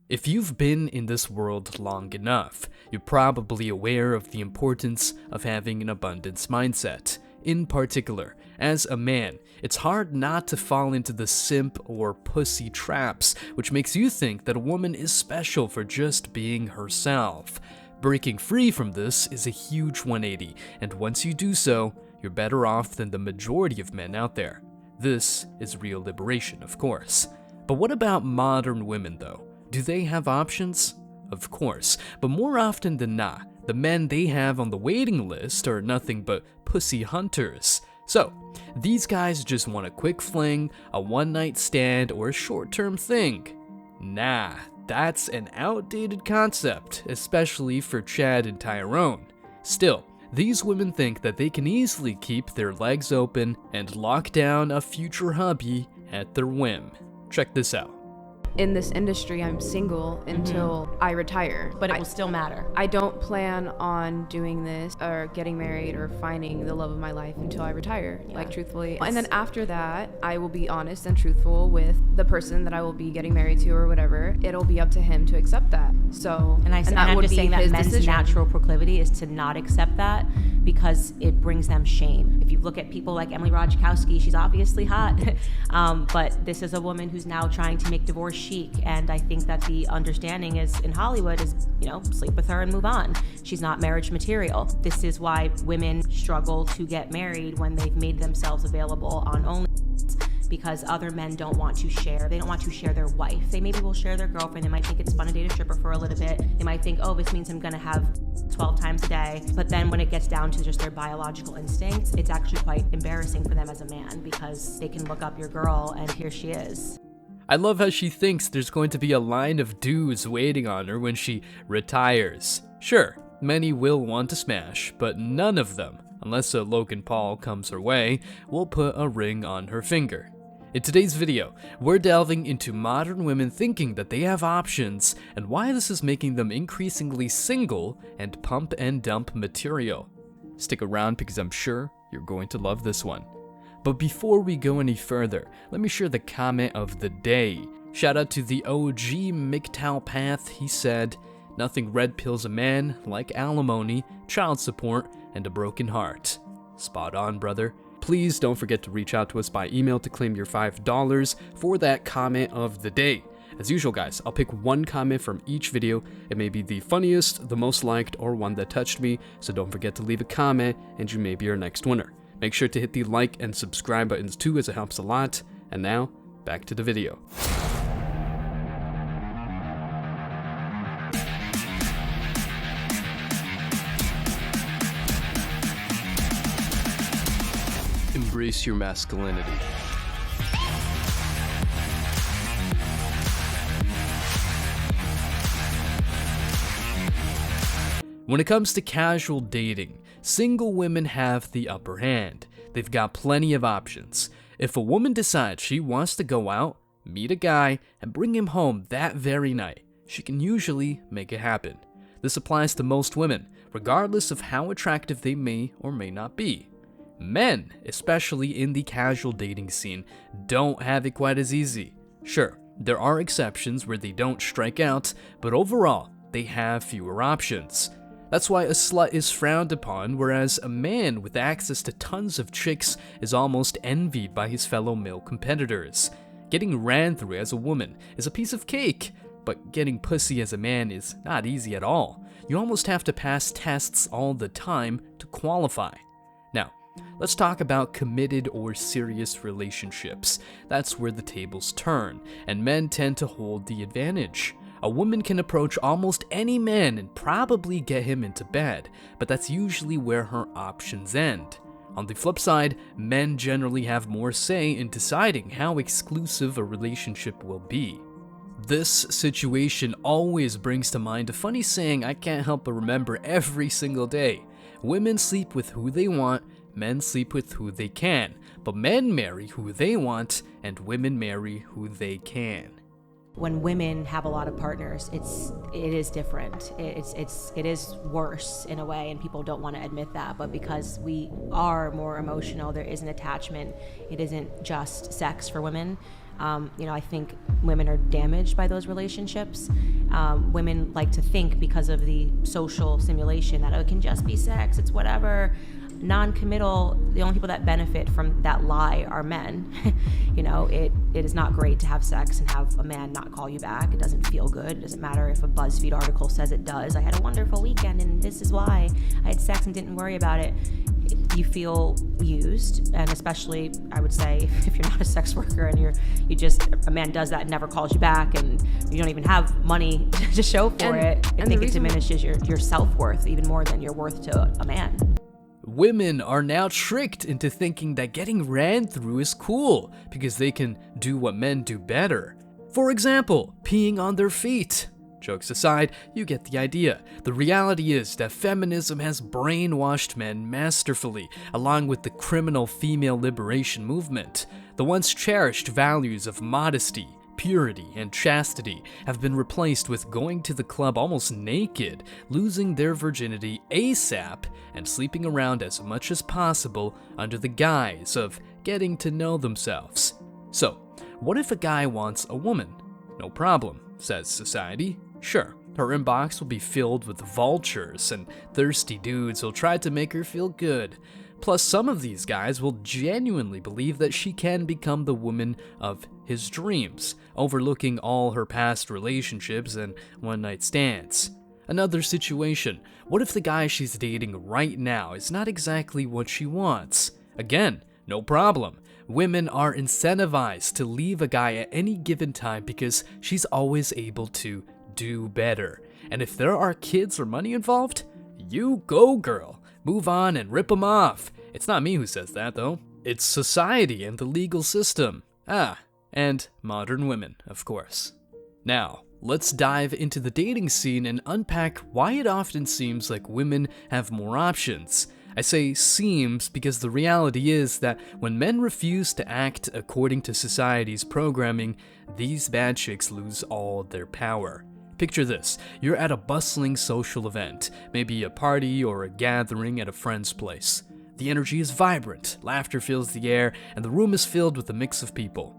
If you've been in this world long enough, you're probably aware of the importance of having an abundance mindset. In particular, as a man, it's hard not to fall into the simp or pussy traps, which makes you think that a woman is special for just being herself. Breaking free from this is a huge 180, and once you do so, you're better off than the majority of men out there. This is real liberation, of course. But what about modern women, though? Do they have options? Of course, but more often than not, the men they have on the waiting list are nothing but pussy hunters. So, these guys just want a quick fling, a one-night stand, or a short-term thing. Nah, that's an outdated concept, especially for Chad and Tyrone. Still, these women think that they can easily keep their legs open and lock down a future hubby at their whim. Check this out. In this industry, I'm single until I retire. But it will still matter. I don't plan on doing this or getting married or finding the love of my life until I retire, like truthfully. And then after that, I will be honest and truthful with the person that I will be getting married to or whatever. It'll be up to him to accept that. So, and I'm would just be saying that his men's decision. natural proclivity is to not accept that because it brings them shame. If you look at people like Emily Ratajkowski, she's obviously hot, but this is a woman who's now trying to make divorce chic, and I think that the understanding is in Hollywood is, sleep with her and move on. She's not marriage material. This is why women struggle to get married when they've made themselves available on OnlyFans, because other men don't want to share. They don't want to share their wife. They maybe will share their girlfriend. They might think it's fun to date a stripper for a little bit. They might think, oh, this means I'm gonna have 12 times a day. But then when it gets down to just their biological instincts, it's actually quite embarrassing for them as a man because they can look up your girl and here she is. I love how she thinks there's going to be a line of dudes waiting on her when she retires. Sure, many will want to smash, but none of them, unless a Logan Paul comes her way, will put a ring on her finger. In today's video, we're delving into modern women thinking that they have options and why this is making them increasingly single and pump and dump material. Stick around because I'm sure you're going to love this one. But before we go any further, let me share the comment of the day. Shout out to the OG MGTOW Path. He said, "Nothing red pills a man like alimony, child support, and a broken heart." Spot on, brother. Please don't forget to reach out to us by email to claim your $5 for that comment of the day. As usual, guys, I'll pick one comment from each video. It may be the funniest, the most liked, or one that touched me, so don't forget to leave a comment and you may be our next winner. Make sure to hit the like and subscribe buttons too, as it helps a lot. And now, back to the video. Embrace your masculinity. When it comes to casual dating, single women have the upper hand. They've got plenty of options. If a woman decides she wants to go out, meet a guy, and bring him home that very night, she can usually make it happen. This applies to most women, regardless of how attractive they may or may not be. Men, especially in the casual dating scene, don't have it quite as easy. Sure, there are exceptions where they don't strike out, but overall, they have fewer options. That's why a slut is frowned upon, whereas a man with access to tons of chicks is almost envied by his fellow male competitors. Getting ran through as a woman is a piece of cake, but getting pussy as a man is not easy at all. You almost have to pass tests all the time to qualify. Now, let's talk about committed or serious relationships. That's where the tables turn, and men tend to hold the advantage. A woman can approach almost any man and probably get him into bed, but that's usually where her options end. On the flip side, men generally have more say in deciding how exclusive a relationship will be. This situation always brings to mind a funny saying I can't help but remember every single day. Women sleep with who they want, men sleep with who they can, but men marry who they want, and women marry who they can. When women have a lot of partners, it is different. It is worse in a way, and people don't want to admit that. But because we are more emotional, there is an attachment. It isn't just sex for women. I think women are damaged by those relationships. Women like to think, because of the social simulation, that it can just be sex, it's whatever. Non-committal, the only people that benefit from that lie are men. It is not great to have sex and have a man not call you back. It doesn't feel good. It doesn't matter if a BuzzFeed article says it does. I had a wonderful weekend and this is why I had sex and didn't worry about it. You feel used, and especially, I would say, if you're not a sex worker and a man does that and never calls you back, and you don't even have money to show for it, I think it diminishes your self-worth even more than your worth to a man. Women are now tricked into thinking that getting ran through is cool because they can do what men do better. For example, peeing on their feet. Jokes aside, you get the idea. The reality is that feminism has brainwashed men masterfully, along with the criminal female liberation movement. The once cherished values of modesty, purity, and chastity have been replaced with going to the club almost naked, losing their virginity ASAP, and sleeping around as much as possible under the guise of getting to know themselves. So, what if a guy wants a woman? No problem, says society. Sure, her inbox will be filled with vultures, and thirsty dudes will try to make her feel good. Plus, some of these guys will genuinely believe that she can become the woman of his dreams, overlooking all her past relationships and one-night stands. Another situation, what if the guy she's dating right now is not exactly what she wants? Again, no problem. Women are incentivized to leave a guy at any given time because she's always able to do better. And if there are kids or money involved, you go, girl. Move on and rip them off. It's not me who says that, though. It's society and the legal system. And modern women, of course. Now, let's dive into the dating scene and unpack why it often seems like women have more options. I say seems because the reality is that when men refuse to act according to society's programming, these bad chicks lose all their power. Picture this, you're at a bustling social event, maybe a party or a gathering at a friend's place. The energy is vibrant, laughter fills the air, and the room is filled with a mix of people.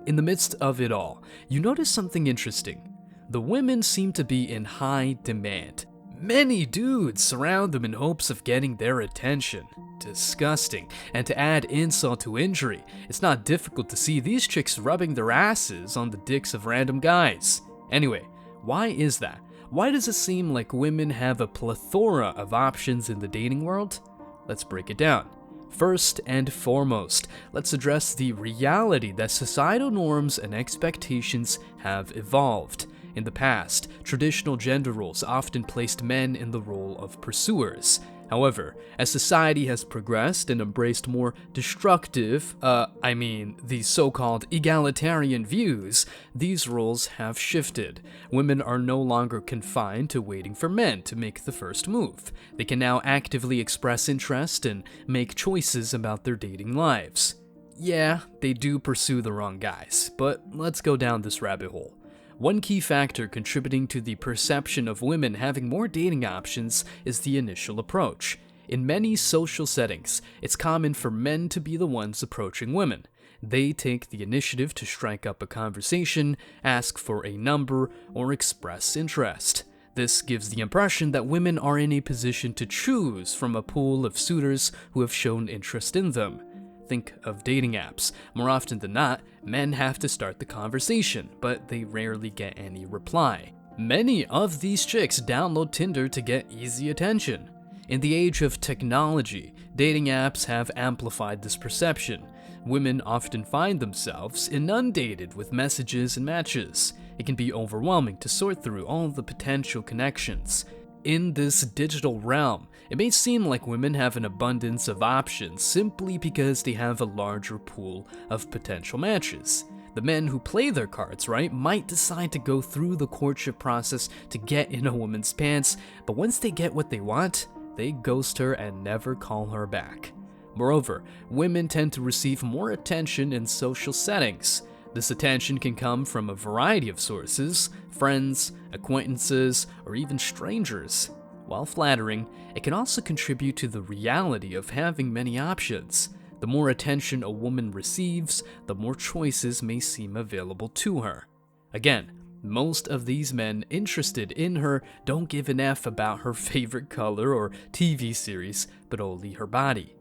In the midst of it all, you notice something interesting. The women seem to be in high demand. Many dudes surround them in hopes of getting their attention. Disgusting. And to add insult to injury, it's not difficult to see these chicks rubbing their asses on the dicks of random guys. Anyway, why is that? Why does it seem like women have a plethora of options in the dating world? Let's break it down. First and foremost, let's address the reality that societal norms and expectations have evolved. In the past, traditional gender roles often placed men in the role of pursuers. However, as society has progressed and embraced more destructive, the so-called egalitarian views, these roles have shifted. Women are no longer confined to waiting for men to make the first move. They can now actively express interest and make choices about their dating lives. Yeah, they do pursue the wrong guys, but let's go down this rabbit hole. One key factor contributing to the perception of women having more dating options is the initial approach. In many social settings, it's common for men to be the ones approaching women. They take the initiative to strike up a conversation, ask for a number, or express interest. This gives the impression that women are in a position to choose from a pool of suitors who have shown interest in them. Think of dating apps. More often than not, men have to start the conversation, but they rarely get any reply. Many of these chicks download Tinder to get easy attention. In the age of technology, dating apps have amplified this perception. Women often find themselves inundated with messages and matches. It can be overwhelming to sort through all the potential connections. In this digital realm, it may seem like women have an abundance of options simply because they have a larger pool of potential matches. The men who play their cards right might decide to go through the courtship process to get in a woman's pants, but once they get what they want, they ghost her and never call her back. Moreover, women tend to receive more attention in social settings. This attention can come from a variety of sources: friends, acquaintances, or even strangers. While flattering, it can also contribute to the reality of having many options. The more attention a woman receives, the more choices may seem available to her. Again, most of these men interested in her don't give an F about her favorite color or TV series, but only her body.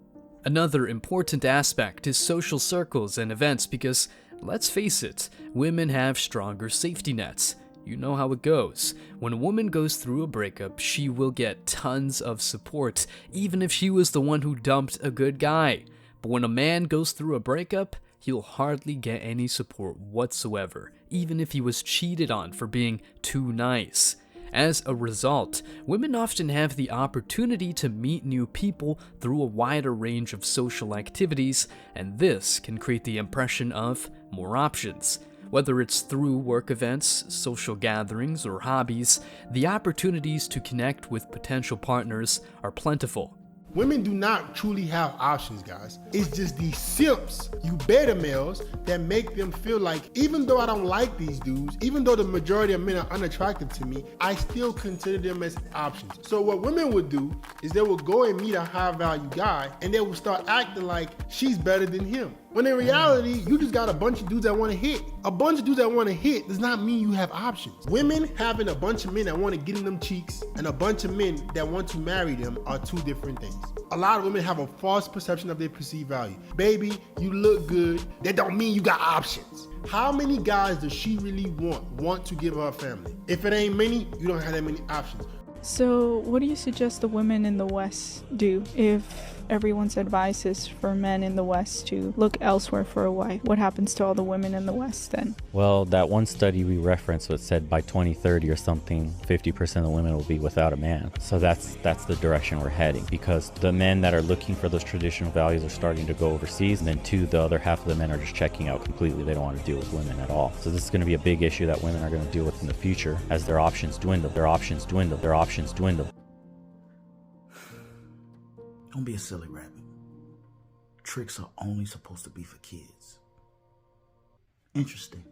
Another important aspect is social circles and events because, let's face it, women have stronger safety nets. You know how it goes. When a woman goes through a breakup, she will get tons of support, even if she was the one who dumped a good guy. But when a man goes through a breakup, he'll hardly get any support whatsoever, even if he was cheated on for being too nice. As a result, women often have the opportunity to meet new people through a wider range of social activities, and this can create the impression of more options. Whether it's through work events, social gatherings, or hobbies, the opportunities to connect with potential partners are plentiful. Women do not truly have options, guys. It's just these simps, you beta males, that make them feel like even though I don't like these dudes, even though the majority of men are unattractive to me, I still consider them as options. So what women would do is they would go and meet a high value guy and they would start acting like she's better than him. When in reality, you just got a bunch of dudes that want to hit. A bunch of dudes that want to hit does not mean you have options. Women having a bunch of men that want to get in them cheeks and a bunch of men that want to marry them are two different things. A lot of women have a false perception of their perceived value. Baby, you look good. That don't mean you got options. How many guys does she really want to give her a family? If it ain't many, you don't have that many options. So what do you suggest the women in the West do if everyone's advice is for men in the West to look elsewhere for a wife? What happens to all the women in the West then? Well, that one study we referenced was said by 2030 or something, 50% of women will be without a man. So that's the direction we're heading, because the men that are looking for those traditional values are starting to go overseas, and then the other half of the men are just checking out completely. They don't want to deal with women at all. So this is going to be a big issue that women are going to deal with in the future as their options dwindle, their options dwindle, their options dwindle. Don't be a silly rabbit. Tricks are only supposed to be for kids. Interesting.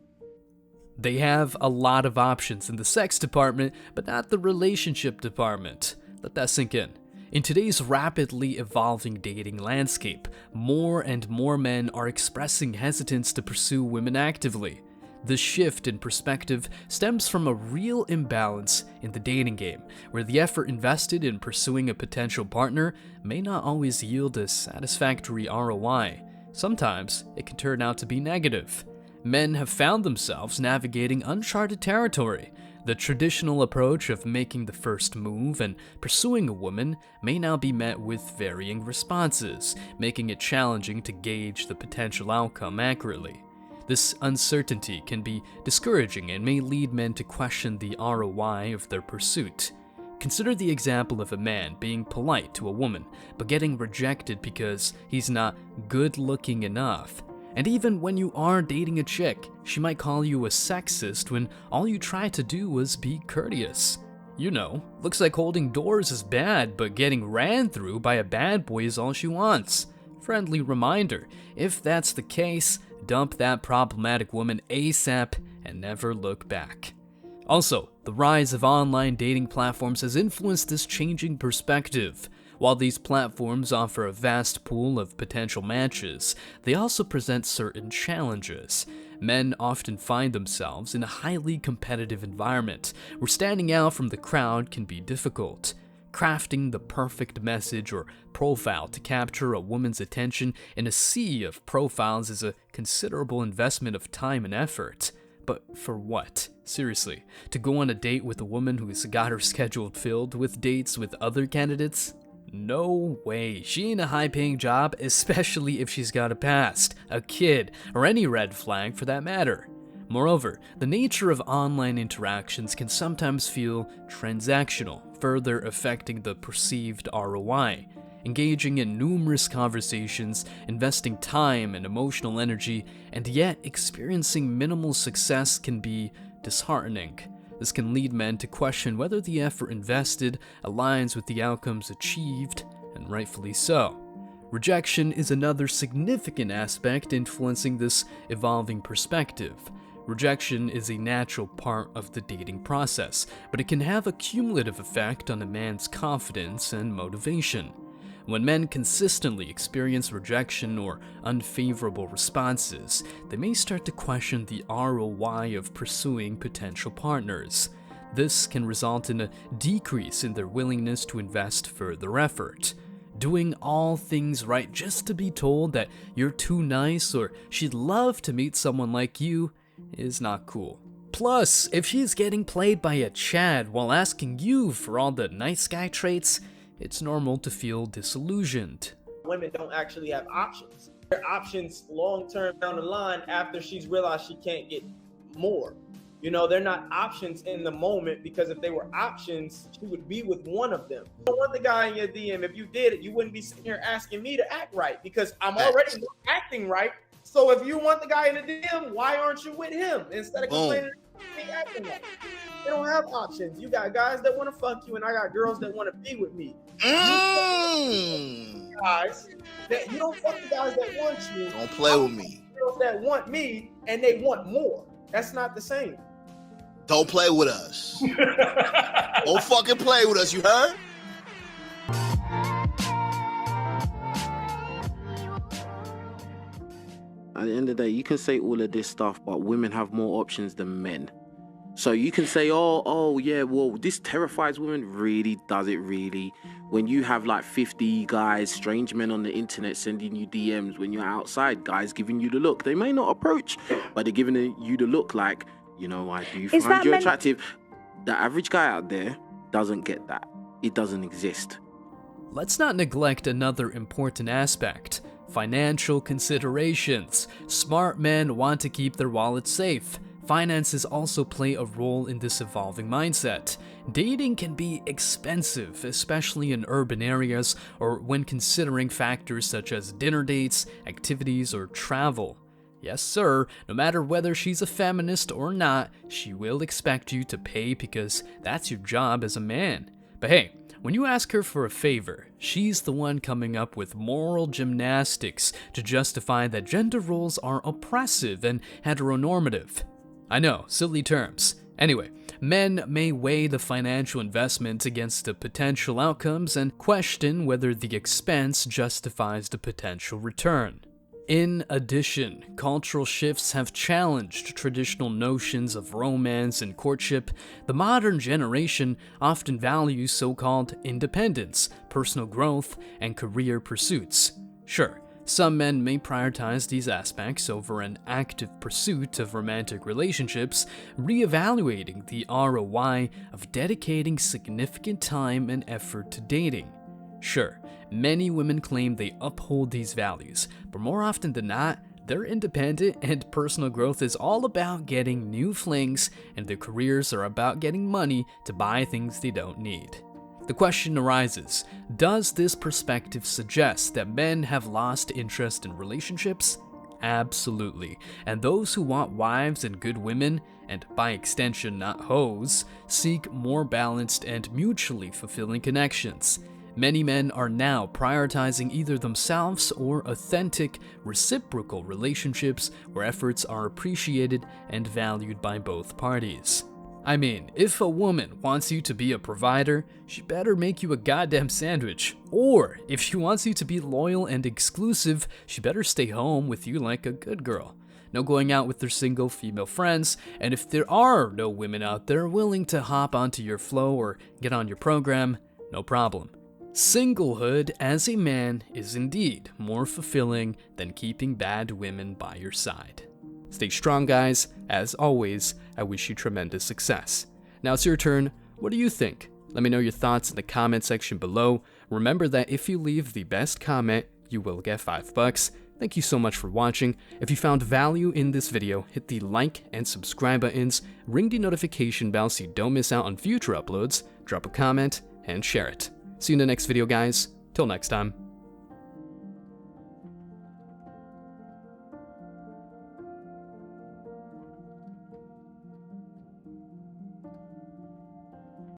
They have a lot of options in the sex department, but not the relationship department. Let that sink in. In today's rapidly evolving dating landscape, more and more men are expressing hesitance to pursue women actively. This shift in perspective stems from a real imbalance in the dating game, where the effort invested in pursuing a potential partner may not always yield a satisfactory ROI. Sometimes it can turn out to be negative. Men have found themselves navigating uncharted territory. The traditional approach of making the first move and pursuing a woman may now be met with varying responses, making it challenging to gauge the potential outcome accurately. This uncertainty can be discouraging and may lead men to question the ROI of their pursuit. Consider the example of a man being polite to a woman, but getting rejected because he's not good-looking enough. And even when you are dating a chick, she might call you a sexist when all you tried to do was be courteous. You know, looks like holding doors is bad, but getting ran through by a bad boy is all she wants. Friendly reminder, if that's the case, dump that problematic woman ASAP and never look back. Also, the rise of online dating platforms has influenced this changing perspective. While these platforms offer a vast pool of potential matches, they also present certain challenges. Men often find themselves in a highly competitive environment, where standing out from the crowd can be difficult. Crafting the perfect message or profile to capture a woman's attention in a sea of profiles is a considerable investment of time and effort. But for what? Seriously, to go on a date with a woman who's got her schedule filled with dates with other candidates? No way. She ain't a high-paying job, especially if she's got a past, a kid, or any red flag for that matter. Moreover, the nature of online interactions can sometimes feel transactional, further affecting the perceived ROI. Engaging in numerous conversations, investing time and emotional energy, and yet experiencing minimal success can be disheartening. This can lead men to question whether the effort invested aligns with the outcomes achieved, and rightfully so. Rejection is another significant aspect influencing this evolving perspective. Rejection is a natural part of the dating process, but it can have a cumulative effect on a man's confidence and motivation. When men consistently experience rejection or unfavorable responses, they may start to question the ROI of pursuing potential partners. This can result in a decrease in their willingness to invest further effort. Doing all things right just to be told that you're too nice or she'd love to meet someone like you is not cool. Plus, if she's getting played by a Chad while asking you for all the nice guy traits, it's normal to feel disillusioned. Women don't actually have options. Their options long term down the line after she's realized she can't get more. You know, they're not options in the moment, because if they were options, she would be with one of them. You don't want the guy in your DM. If you did it, you wouldn't be sitting here asking me to act right, because I'm already acting right. So if you want the guy in the DM, why aren't you with him instead of complaining me acting right? They don't have options. You got guys that want to fuck you, and I got girls that want to be with me. Guys, that you don't fuck the guys that want you. Don't play with me. Girls that want me and they want more. That's not the same. Don't play with us. Don't fucking play with us, you heard? At the end of the day, you can say all of this stuff, but women have more options than men. So you can say, oh yeah, well, this terrifies women. Really? Does it really? When you have like 50 guys, strange men on the internet sending you DMs when you're outside, guys giving you the look. They may not approach, but they're giving you the look like, you know, I do find you attractive. The average guy out there doesn't get that. It doesn't exist. Let's not neglect another important aspect: financial considerations. Smart men want to keep their wallets safe. Finances also play a role in this evolving mindset. Dating can be expensive, especially in urban areas or when considering factors such as dinner dates, activities, or travel. Yes, sir, no matter whether she's a feminist or not, she will expect you to pay because that's your job as a man. But hey, when you ask her for a favor, she's the one coming up with moral gymnastics to justify that gender roles are oppressive and heteronormative. I know, silly terms. Anyway, men may weigh the financial investment against the potential outcomes and question whether the expense justifies the potential return. In addition, cultural shifts have challenged traditional notions of romance and courtship. The modern generation often values so-called independence, personal growth, and career pursuits. Sure, some men may prioritize these aspects over an active pursuit of romantic relationships, reevaluating the ROI of dedicating significant time and effort to dating. Sure, many women claim they uphold these values, but more often than not, they're independent and personal growth is all about getting new flings, and their careers are about getting money to buy things they don't need. The question arises, does this perspective suggest that men have lost interest in relationships? Absolutely. And those who want wives and good women, and by extension not hoes, seek more balanced and mutually fulfilling connections. Many men are now prioritizing either themselves or authentic, reciprocal relationships where efforts are appreciated and valued by both parties. I mean, if a woman wants you to be a provider, she better make you a goddamn sandwich. Or, if she wants you to be loyal and exclusive, she better stay home with you like a good girl. No going out with their single female friends, and if there are no women out there willing to hop onto your flow or get on your program, no problem. Singlehood as a man is indeed more fulfilling than keeping bad women by your side. Stay strong, guys. As always, I wish you tremendous success. Now it's your turn. What do you think? Let me know your thoughts in the comment section below. Remember that if you leave the best comment, you will get $5. Thank you so much for watching. If you found value in this video, hit the like and subscribe buttons, ring the notification bell so you don't miss out on future uploads, drop a comment, and share it. See you in the next video, guys. Till next time.